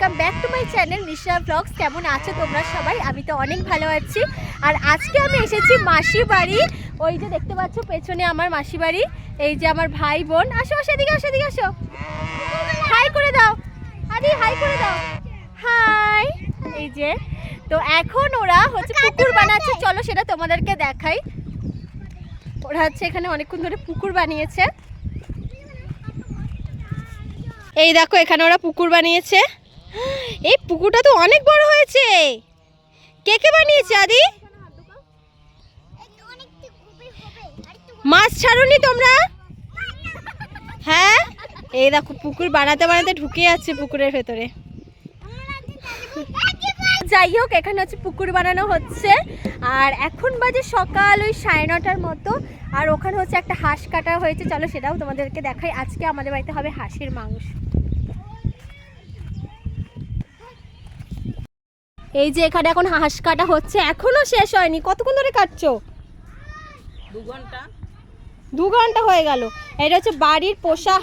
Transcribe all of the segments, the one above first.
Welcome back to my channel Nisha blogs. কেমন আছো তোমরা সবাই? আমি তো অনেক ভালো আছি। আর আজকে আমি এসেছি মাসি বাড়ি। ওই যে দেখতে পাচ্ছ পেছনে আমার মাসি বাড়ি। এই যে আমার ভাই বোন, আসো আসো এদিকে আসো, এদিকে আসো, হাই করে দাও। আরে হাই করে দাও, হাই। এই যে তো এখন ওরা হচ্ছে পুকুর বানাচ্ছে, চলো সেটা তোমাদেরকে দেখাই। ওরা হচ্ছে এখানে অনেকক্ষণ ধরে পুকুর বানিয়েছে। এই দেখো এখানে ওরা পুকুর বানিয়েছে। এই পুকুরটা তো অনেক বড় হয়েছে। কে কে বানিয়েছে আদি? মাছ ছাড়োনি তোমরা? হ্যাঁ, এই দেখো পুকুর বানাতে বানাতে ঢুকে যাচ্ছে পুকুরের ভেতরে। যাই হোক, এখানে হচ্ছে পুকুর বানানো হচ্ছে। আর এখন বাজে সকাল ওই 9:30টার মতো। আর ওখানে হচ্ছে একটা হাঁস কাটা হয়েছে, চলো সেটাও তোমাদেরকে দেখাই। আজকে আমাদের বাড়িতে হবে হাঁসের মাংস। এই যে এখানে এখন হাঁস কাটা হচ্ছে, এখনো শেষ হয়নি। কতক্ষণ ধরে কাটছো? 2 ঘন্টা হয়ে গেল। এটা হচ্ছে বাড়ির পোষা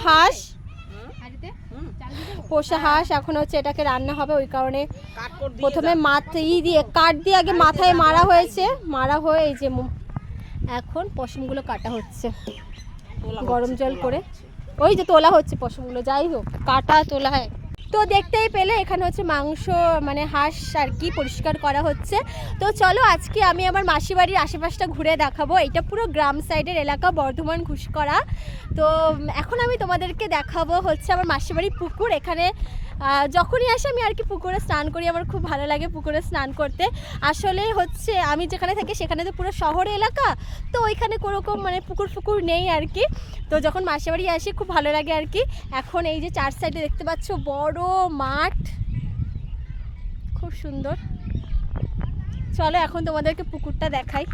হাঁস, এখন হচ্ছে এটাকে রান্না হবে। ওই কারণে প্রথমে কাঠ দিয়ে আগে মাথায় মারা হয়েছে, মারা হয়ে এই যে এখন পশমগুলো কাটা হচ্ছে গরম জল করে। ওই যে তোলা হচ্ছে পশমগুলো। যাই হোক, কাটা তোলা হয়। তো দেখতেই পেলে এখানে হচ্ছে মাংস মানে হাঁস আর কি পরিষ্কার করা হচ্ছে। তো চলো আজকে আমি আমার মাসি বাড়ির আশেপাশটা ঘুরে দেখাবো। এটা পুরো গ্রাম সাইডের এলাকা, বর্ধমান ঘুষকরা। তো এখন আমি তোমাদেরকে দেখাবো হচ্ছে আমার মাসি বাড়ির পুকুর। এখানে যখনই আসি আমি আর কি পুকুরে স্নান করি, আমার খুব ভালো লাগে পুকুরে স্নান করতে। আসলে হচ্ছে আমি যেখানে থাকি সেখানে তো পুরো শহর এলাকা, তো ওইখানে কোনোরকম মানে পুকুর নেই আর কি। তো যখন মাসি বাড়ি আসি খুব ভালো লাগে আর কি। এখন এই যে 4 সাইডে দেখতে পাচ্ছ বড় মাঠ, খুব সুন্দর। চলো এখন তোমাদেরকে পুকুরটা দেখাই।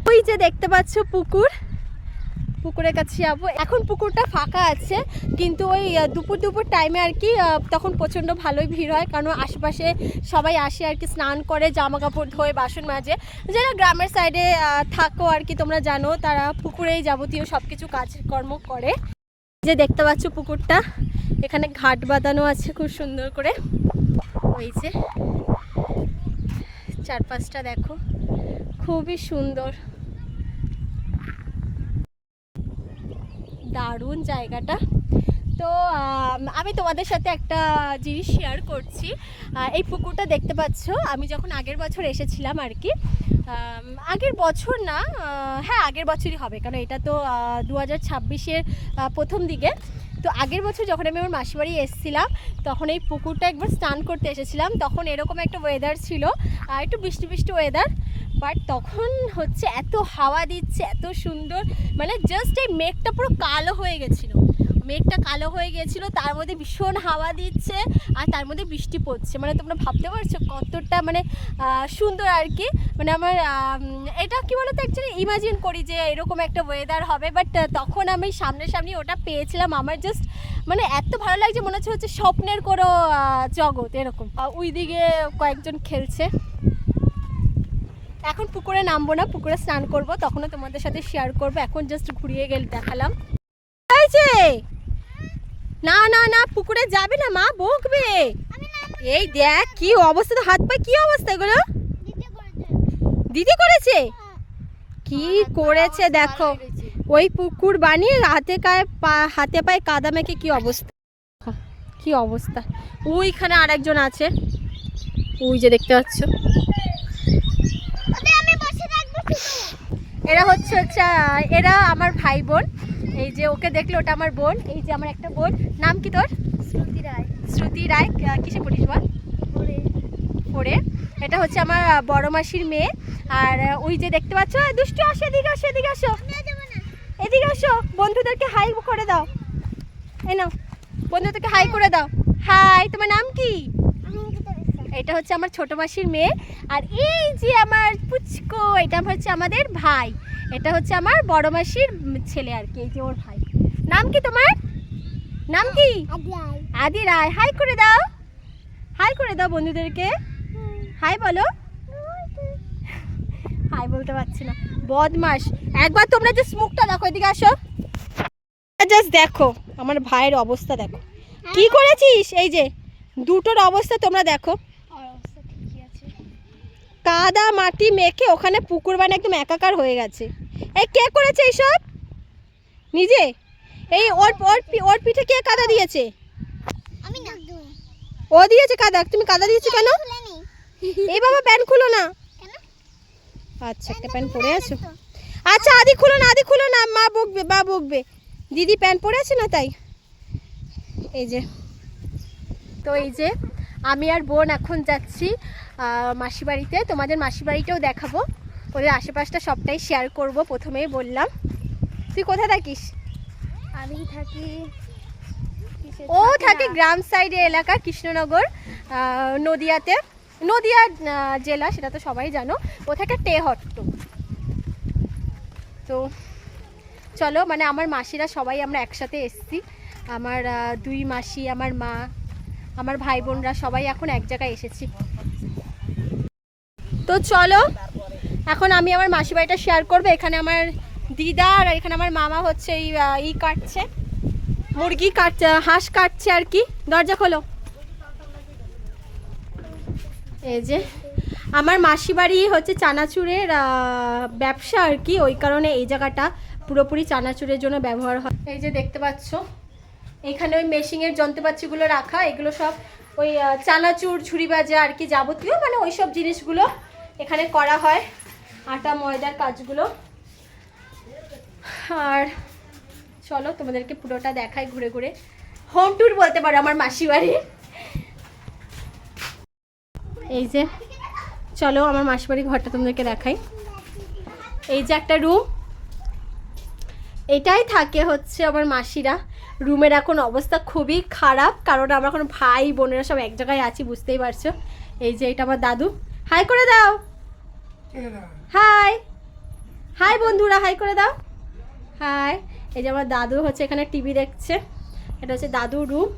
ওই যে দেখতে পাচ্ছ পুকুরের কাছে যাবো। এখন পুকুরটা ফাঁকা আছে, কিন্তু ওই দুপুর টাইমে আর কি তখন প্রচণ্ড ভালোই ভিড় হয়, কারণ আশেপাশে সবাই আসে আর কি, স্নান করে, জামা কাপড় ধোয়, বাসন মাজে। যারা গ্রামের সাইডে থাকো আর কি তোমরা জানো, তারা পুকুরেই যাবতীয় সব কিছু কাজকর্ম করে। যে দেখতে পাচ্ছ পুকুরটা, এখানে ঘাট বাঁধানো আছে খুব সুন্দর করে। ওই যে চারপাশটা দেখো, খুবই সুন্দর, দারুণ জায়গাটা। তো আমি তোমাদের সাথে একটা জিনিস শেয়ার করছি। এই পুকুরটা দেখতে পাচ্ছ, আমি যখন আগের বছর এসেছিলাম আর কি, আগের বছর না, হ্যাঁ আগের বছরই হবে, কারণ এটা তো 2026-এর প্রথম দিকে। তো আগের বছর যখন আমি আমার মাসি বাড়ি এসেছিলাম, তখন এই পুকুরটা একবার স্নান করতে এসেছিলাম। তখন এরকম একটা ওয়েদার ছিল, একটু বৃষ্টি ওয়েদার। বাট তখন হচ্ছে এত হাওয়া দিচ্ছে, এত সুন্দর, মানে জাস্ট এই মেঘটা পুরো কালো হয়ে গেছিলো, তার মধ্যে ভীষণ হাওয়া দিচ্ছে, আর তার মধ্যে বৃষ্টি পড়ছে। মানে তোমরা ভাবতে পারছো কতটা মানে সুন্দর আর কি। মানে আমার এটা কি বলতো, অ্যাকচুয়ালি ইমাজিন করি যে এরকম একটা ওয়েদার হবে, বাট তখন আমি সামনাসামনি ওটা পেয়েছিলাম। আমার জাস্ট মানে এত ভালো লাগছে, মনে হচ্ছে স্বপ্নের কোনো জগৎ এরকম। ওইদিকে কয়েকজন খেলছে। এখন পুকুরে নামবো না, পুকুরে স্নান করব, তখনও তোমাদের সাথে শেয়ার করব। এখন জাস্ট ঘুরিয়ে গেলে দেখালাম। না না না, পুকুরে যাবে না, মা বকবে। এই দেখ কি অবস্থা, তো হাত পায়ে কি অবস্থা, এগুলো দিদি করেছে। কি করেছে দেখো, ওই পুকুর বানিয়ে হাতে পায়ে কাদা মেখে কি অবস্থা। ওইখানে আরেকজন আছে, ওই যে দেখতে পাচ্ছ। এরা আমার ভাই বোন। এই যে ওকে দেখলে ওটা আমার বোন। এই যে আমার একটা বোন, নাম কি তোর? শ্রুতি রায়। কিসে পড়িস বল? 4-এ। এটা হচ্ছে আমার বড় মাসির মেয়ে। আর ওই যে দেখতে পাচ্ছ, দুষ্টু আসো, এদিকে আসো, বন্ধুদেরকে হাই করে দাও। এই নাও, বন্ধুদেরকে হাই করে দাও। হাই, তোমার নাম কি? এটা হচ্ছে আমার ছোট মাসির মেয়ে। আর এই যে আমার পুচকো, এটা হচ্ছে আমাদের ভাই। এটা হচ্ছে আমার বড় মাসির ছেলে আর কি, এই যে ওর ভাই। নাম কি তোমার? নাম কি? আদি রায়। হাই করে দাও বন্ধুদেরকে, হাই বলো। হাই বলতে পারছি না, বদমাস। একবার তোমরা যে মুখটা দেখো, এদিকে আসো, জাস্ট দেখো আমার ভাইয়ের অবস্থা দেখো কি করেছিস। এই যে দুটোর অবস্থা তোমরা দেখো, কাদা মাটি মেখে ওখানে পুকুর বানিয়ে একদম একাকার হয়ে গেছে। এই কে করেছে এইসব? নিজে? এই ওর পিঠে কে কাদা দিয়েছে? আমি না, ও দিয়েছে কাদা। তুমি কাদা দিয়েছো কেন? এই বাবা প্যান্ট খুলো না। আচ্ছা একটা প্যান্ট পরে আছো। আচ্ছা আদি খুলো না, মা বকবে। দিদি প্যান্ট পরে আছে না তাই। এই যে তো এই যে আমি আর বোন এখন যাচ্ছি মাসি বাড়িতে। তোমাদের মাসি বাড়িটাও দেখাবো, ওদের আশেপাশটা সবটাই শেয়ার করব। প্রথমেই বললাম, তুই কোথায় থাকিস? আমি থাকি, ও থাকে গ্রাম সাইডে এলাকা, কৃষ্ণনগর, নদিয়াতে, নদিয়া জেলা, সেটা তো সবাই জানো। ও থাকে টেহট্ট। তো চলো, মানে আমার মাসিরা সবাই আমরা একসাথে এসছি। আমার দুই মাসি, আমার মা, আমার ভাই বোনরা সবাই এখন এক জায়গায় এসেছি। তো চলো এখন আমি আমার মাসি বাড়িটা শেয়ার করবো। এখানে আমার দিদা আর এখানে আমার মামা হচ্ছে এই কাটছে, মুরগি কাটছে, হাঁস কাটছে আর কি। দরজা খোলো। এই যে আমার মাসি বাড়ি হচ্ছে চানাচুরের ব্যবসা আর কি, ওই কারণে এই জায়গাটা পুরোপুরি চানাচুরের জন্য ব্যবহার হয়। এই যে দেখতে পাচ্ছ এখানে ওই মেশিনের যন্ত্রপাতিগুলো রাখা, এগুলো সব ওই চানাচুর, ঝুড়ি ভাজা আর কি যাবতীয়, মানে ওই সব জিনিসগুলো এখানে করা হয়, আটা ময়দার কাজগুলো। আর চলো তোমাদেরকে পুরোটা দেখাই ঘুরে ঘুরে, হোম ট্যুর বলতে পারো আমার মাসি বাড়ি। এই যে চলো আমার মাসি বাড়ি ঘরটা তোমাদেরকে দেখাই। এই যে একটা রুম, এটাই থাকে হচ্ছে আমার মাসিরা। রুমের এখন অবস্থা খুবই খারাপ, কারণ আমরা এখন ভাই বোনেরা সব এক জায়গায় আছি, বুঝতেই পারছো। এই যে এটা আমার দাদু, হাই করে দাও। হাই হাই বন্ধুরা, হাই করে দাও, হাই। এই যে আমার দাদু হচ্ছে এখানে টিভি দেখছে, এটা হচ্ছে দাদুর রুম।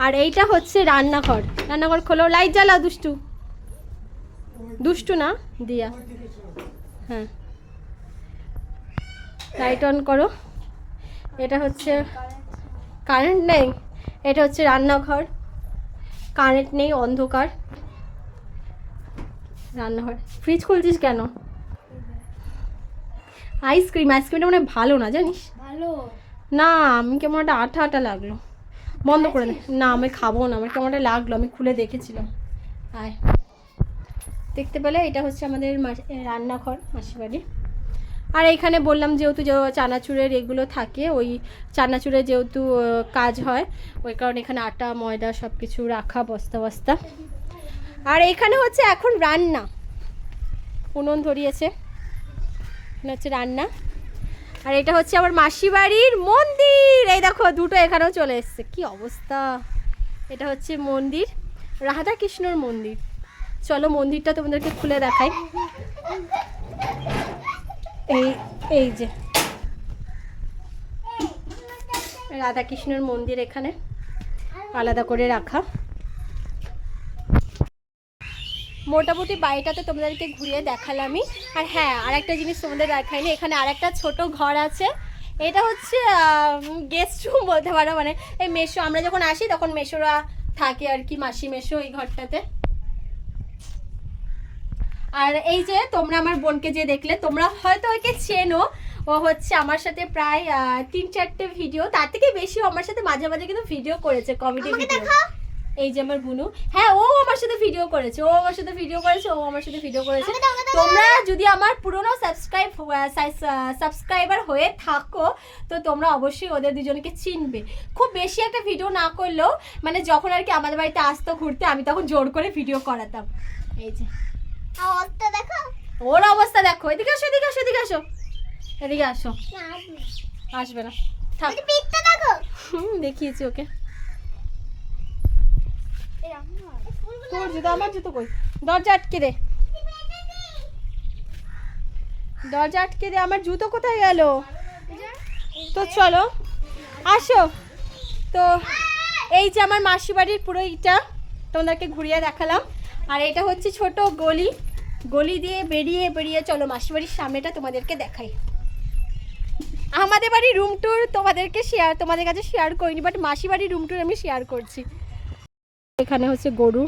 আর এইটা হচ্ছে রান্নাঘর। রান্নাঘর খোলো, লাইট জ্বালাও। দুষ্টু না দিয়া, হ্যাঁ লাইট অন করো। এটা হচ্ছে কারেন্ট নেই, এটা হচ্ছে রান্নাঘর, কারেন্ট নেই, অন্ধকার রান্নাঘর। ফ্রিজ খুলছিস কেন? আইসক্রিমটা মানে ভালো না জানিস? ভালো না, আমি কেমন একটা আঠা আঠা লাগলো, বন্ধ করে দে। না আমি খাবো না, আমার কেমন একটা লাগলো, আমি খুলে দেখেছিলাম। আয় দেখতে পেলে এটা হচ্ছে আমাদের রান্নাঘর মাসি বাড়ি। আর এইখানে বললাম যেহেতু চানাচুরের এগুলো থাকে, ওই চানাচুরের যেহেতু কাজ হয়, ওই কারণে এখানে আটা ময়দা সব কিছু রাখা বস্তা বস্তা। আর এখানে হচ্ছে এখন রান্না, উনুন ধরিয়েছে, এখানে হচ্ছে রান্না। আর এটা হচ্ছে আমার মাসি বাড়ির মন্দির। এই দেখো দুটো এখানেও চলে এসছে, কি অবস্থা। এটা হচ্ছে মন্দির, রাধা কৃষ্ণর মন্দির। চলো মন্দিরটা তোমাদেরকে খুলে দেখাই। এই যে রাধা কৃষ্ণের মন্দির এখানে আলাদা করে রাখা। মোটামুটি বাড়িটাতে তোমাদেরকে ঘুরিয়ে দেখালামই। আর হ্যাঁ, আর একটা জিনিস তোমাদের দেখাইনি, এখানে আর একটা ছোট ঘর আছে। এটা হচ্ছে গেস্ট রুম বলতে পারো, মানে এই মেসো, আমরা যখন আসি তখন মেসোরা থাকে আর কি, মাসি মেসো এই ঘরটাতে। আর এই যে তোমরা আমার বোনকে যে দেখলে, তোমরা হয়তো ওকে চেনো, ও হচ্ছে আমার সাথে প্রায় 3-4টে ভিডিও, তার থেকে বেশি আমার সাথে মাঝে মাঝে কিন্তু ভিডিও করেছে, কমেডি ভিডিও। এই যে আমার বুনু, হ্যাঁ ও আমার সাথে ভিডিও করেছে, তোমরা যদি আমার পুরনো সাবস্ক্রাইবার হয়ে থাকো তো তোমরা অবশ্যই ওদের দুজনকে চিনবে। খুব বেশি একটা ভিডিও না করলেও, মানে যখন আর কি আমাদের বাড়িতে আসতো ঘুরতে, আমি তখন জোর করে ভিডিও করাতাম। এই যে ওর অবস্থা দেখো, এদিকে আসো, এদিকে আসো। আসবে না, থাক, দেখিয়েছি ওকে। তোর জুতো, আমার জুতো কই? দরজা আটকে দে, আমার জুতো কোথায় গেল? তো চলো আসো। তো এই যে আমার মাসি বাড়ির পুরো ইটা তোমাদেরকে ঘুরিয়ে দেখালাম। আর এটা হচ্ছে ছোট গলি দিয়ে বেরিয়ে চলো মাসি বাড়ির সামনেটা তোমাদেরকে দেখাই। আমাদের বাড়ির রুম ট্যুর তোমাদের কাছে শেয়ার করিনি, বাট মাসি বাড়ির রুম ট্যুর আমি শেয়ার করছি। এখানে হচ্ছে গরু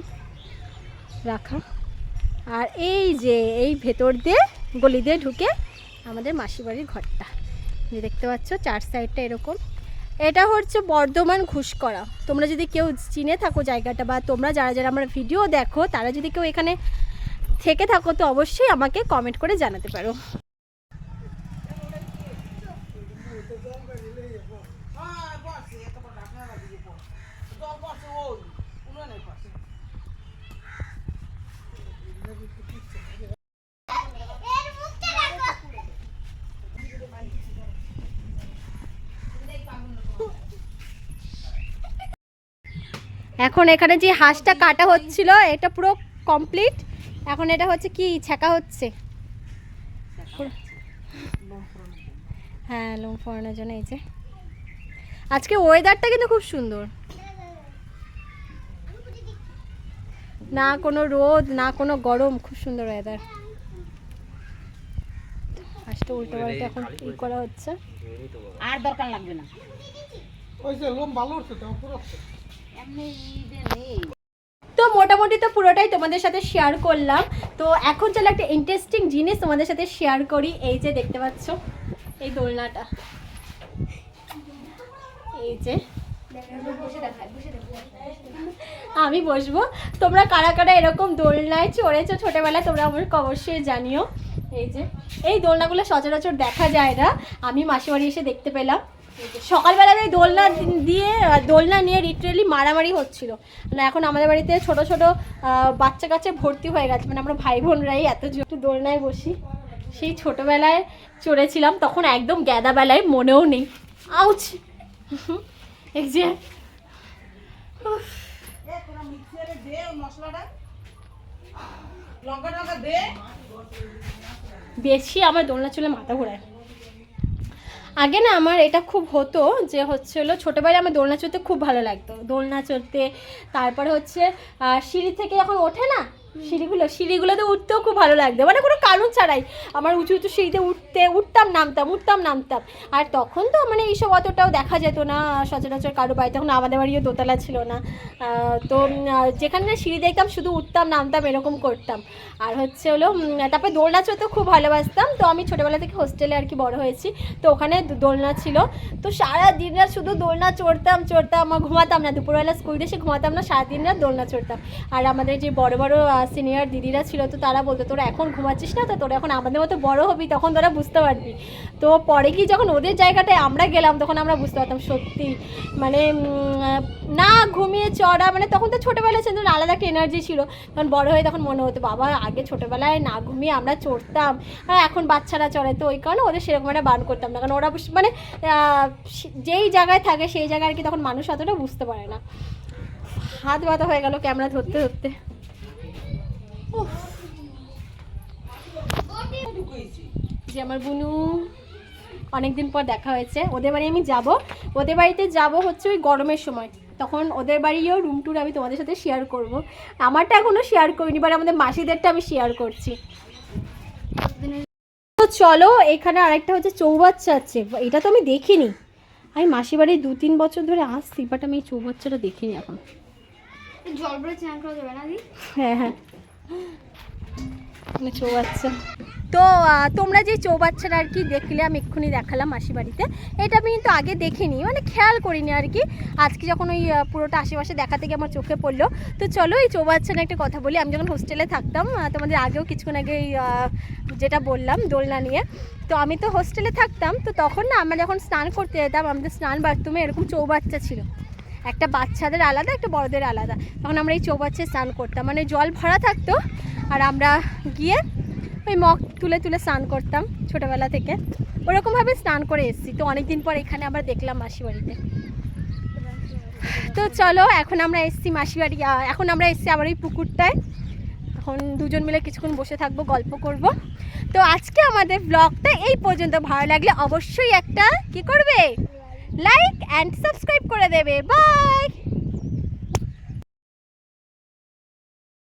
রাখা, আর এই যে এই ভেতর দিয়ে গলি দিয়ে ঢুকে আমাদের মাসি বাড়ির ঘরটা যে দেখতে পাচ্ছ, 4 সাইডটা এরকম। এটা হচ্ছে বর্ধমান ঘুষকরা। তোমরা যদি কেউ চিনে থাকো জায়গাটা, বা তোমরা যারা যারা আমার ভিডিও দেখো তারা যদি কেউ এখানে থেকে থাকো তো অবশ্যই আমাকে কমেন্ট করে জানাতে পারো। এখন এখানে যে হাঁসটা কাটা হচ্ছিল এটা পুরো কমপ্লিট। এখন এটা হচ্ছে কি ছেঁকা হচ্ছে, হ্যাঁ লোম ফোরানোর জন্য। এই যে আজকে ওয়েদারটা কিন্তু খুব সুন্দর, না কোনো রোদ না কোনো গরম, খুব সুন্দর ওয়েদার। হাঁসটা উল্টো পাল্টে এখন ই করা হচ্ছে, আর দরকার লাগবে না। তো মোটামুটি তো পুরোটাই তোমাদের সাথে শেয়ার করলাম। তো এখন চলো একটা ইন্টারেস্টিং জিনিস তোমাদের সাথে শেয়ার করি। এই যে দেখতে পাচ্ছ এই দোলনাটা, এই যে আমি বসবো। তোমরা কারা কারা এরকম দোলনায় চড়েছো ছোটবেলায় তোমরা আমাকে অবশ্যই জানিও। এই যে এই দোলনাগুলো সচরাচর দেখা যায় না, আমি মাসিবাড়ি এসে দেখতে পেলাম। সকালবেলাতে দোলনা নিয়ে লিটারেলি মারামারি হচ্ছিল। মানে এখন আমাদের বাড়িতে ছোট ছোট বাচ্চা কাচ্চা ভর্তি হয়ে গেছে, মানে আমরা ভাই বোনরাই এত একটু দোলনায় বসি। সেই ছোটোবেলায় চড়েছিলাম, তখন একদম গ্যাদাবেলায়, মনেও নেই। আউচ, এই যে বেশি আমার দোলনা চলে মাথা ঘোরায়। আগে না আমার এটা খুব হতো যে হচ্ছিলো ছোটোবেলায় আমার দোলনা চড়তে খুব ভালো লাগতো, দোলনা চড়তে। তারপরে হচ্ছে সিঁড়ি থেকে যখন ওঠে না সিঁড়িগুলোতে উঠতেও খুব ভালো লাগতো, মানে কোনো কারণ ছাড়াই আমার উঁচু উঁচু সিঁড়িতে উঠতাম নামতাম। আর তখন তো মানে এইসব অতটাও দেখা যেত না সচরাচর কারো বাড়ি, তখন আমাদের বাড়িও দোতলা ছিল না। তো যেখানে সিঁড়ি দেখতাম শুধু উঠতাম নামতাম এরকম করতাম। আর হচ্ছে হলো তারপরে দোলনা চড়তেও খুব ভালোবাসতাম। তো আমি ছোটোবেলা থেকে হোস্টেলে আর কি বড় হয়েছি, তো ওখানে দোলনা ছিল। তো সারা দিন রাত শুধু দোলনা চড়তাম, আমার ঘুমাতাম না, দুপুরবেলা স্কুল এসে ঘুমাতাম না, সারাদিন রাত দোলনা চড়তাম। আর আমাদের যে বড় বড় সিনিয়র দিদিরা ছিল, তো তারা বলতো তোরা এখন ঘুমাচ্ছিস না, তো তোরা এখন আমাদের মতো বড় হবি, তখন তোরা বুঝতে পারবি। তো পরে কি যখন ওদের জায়গাটায় আমরা গেলাম তখন আমরা বুঝতে পারতাম সত্যি মানে না ঘুমিয়ে চড়া, মানে তখন তো ছোটোবেলায় ছিল আলাদা একটা এনার্জি ছিল। তখন বড় হয়ে তখন মনে হতো বাবা আগে ছোটোবেলায় না ঘুমিয়ে আমরা চড়তাম, আর এখন বাচ্চারা চড়ে। তো ওই কারণে ওদের সেরকম একটা বান করতাম না, কারণ ওরা মানে যেই জায়গায় থাকে সেই জায়গায় আর কি তখন মানুষ অতটা বুঝতে পারে না। হাত ব্যথা হয়ে গেল ক্যামেরা ধরতে ধরতে। যে আমার বুনু অনেকদিন পর দেখা হয়েছে, ওদের বাড়ি আমি যাব, ওদের বাড়িতে যাব হচ্ছে ওই গরমের সময়, তখন ওদের বাড়িও রুম ট্যুর আমি তোমাদের সাথে শেয়ার করব। আমারটা এখনও শেয়ার করিনি, বাট আমাদের মাসিদেরটা আমি শেয়ার করছি। তো চলো, এখানে আরেকটা হচ্ছে চৌবাচ্চা আছে, এটা তো আমি দেখিনি। আমি মাসি বাড়ি 2-3 বছর ধরে আসছি, বাট আমি এই চৌবাচ্চাটা দেখিনি এখন। জল ভরে চান করা যাবে না? হ্যাঁ চৌবাচ্চা। তো তোমরা যে চৌবাচ্চাটা আর কি দেখলে আমি এক্ষুনি দেখালাম মাসি বাড়িতে, এটা আমি কিন্তু আগে দেখিনি, মানে খেয়াল করিনি আর কি। আজকে যখন ওই পুরোটা আশেপাশে দেখা থেকে আমার চোখে পড়লো। তো চলো এই চৌবাচ্চা নিয়ে একটা কথা বলি। আমি যখন হোস্টেলে থাকতাম, তোমাদের আগেও কিছুক্ষণ আগে যেটা বললাম দোলনা নিয়ে, তো আমি তো হোস্টেলে থাকতাম। তো তখন না আমরা যখন স্নান করতে যেতাম, আমাদের স্নান বাথরুমে এরকম চৌবাচ্চা ছিল, একটা বাচ্চাদের আলাদা একটা বড়দের আলাদা। তখন আমরা এই চৌবাচ্চায় স্নান করতাম, মানে জল ভরা থাকতো আর আমরা গিয়ে ওই মগ তুলে স্নান করতাম ছোটোবেলা থেকে, ওরকমভাবে স্নান করে এসেছি। তো অনেক দিন পর এখানে আবার দেখলাম মাসি বাড়িতে। তো চলো এখন আমরা এসেছি মাসি বাড়ি, এখন আমরা এসেছি আবার ওই পুকুরটায়। এখন দুজন মিলে কিছুক্ষণ বসে থাকবো, গল্প করব। তো আজকে আমাদের ব্লগটা এই পর্যন্ত। ভালো লাগলে অবশ্যই একটা কি করবে, লাইক অ্যান্ড সাবস্ক্রাইব করে দেবে। বাই।